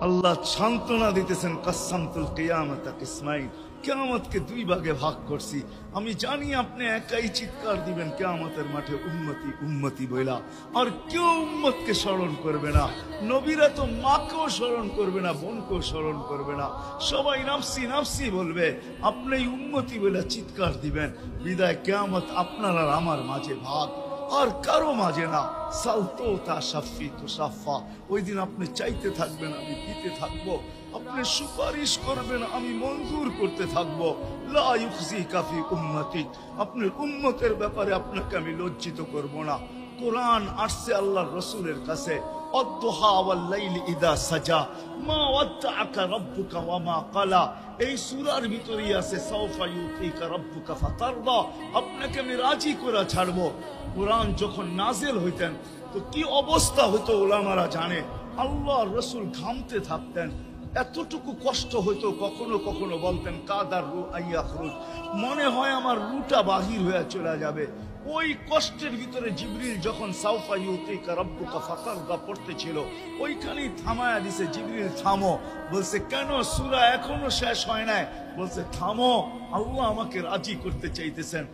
আল্লাহ সান্ত্বনা দিতেছেন, কাসসামতুল কিয়ামাতা কিসমাইন, কিয়ামতকে দুই ভাগে ভাগ করছি। আমি জানি আপনি একাই চিৎকার দিবেন কিয়ামতের মাঠে, উম্মতি উম্মতি বইলা, আর কেউ উম্মতকে স্মরণ করবে না। নবীরা তো মাকেও স্মরণ করবে না, বোনকেও স্মরণ করবে না, সবাই নাফসি নাফসি বলবে। আপনি উম্মতি বইলা চিৎকার দিবেন। বিদায় কিয়ামত আপনার আর আমার মাঝে ভাগ, আর কারো মাঝে না। সালতো তা সাফি তো সাফা, ওই দিন আপনি চাইতে থাকবেন, আমি দিতে থাকবো। আপনি সুপারিশ করবেন, আমি মঞ্জুর করতে থাকবো। লা ইউখজিকা ফি উম্মতি, আপনার উম্মতের ব্যাপারে আপনাকে আমি লজ্জিত করব না। কোরআন আসছে আল্লাহর রাসূলের কাছে, অদ্দুহা ওয়াল লাইলি ইযা সাজা মা ওয়াদ্দাআকা রাব্বুকা ওয়া মা ক্বালা। এই সূরার ভিতরেই আছে সাওফা ইউতিকা রাব্বুকা ফাতারদা, আপনাকে আমি রাজি করে ছাড়বো। কোরআন যখন নাজিল হইতেন তো কি অবস্থা হইতো উলামারা জানে। আল্লাহর রাসূল ঘামতে থাকতেন, এতটুকু কষ্ট হইতো, কখনো কখনো বলতেন কাদার রু আইয়াখরুজ, মনে হয় আমার রুটা বাহির হয়ে চলে যাবে। ওই কষ্টের ভিতরে জিবরিল যখন সাওফা ইউতিকা রাব্বুকা ফাতারদা পড়তেছিল, ওইখানেই থামায়া দিছে, জিবরিল থামো। বলছে কেন, সূরা এখনো শেষ হয় নাই। বলছে থামো, আল্লাহ আমাকে রাজি করতে চাইতেছেন।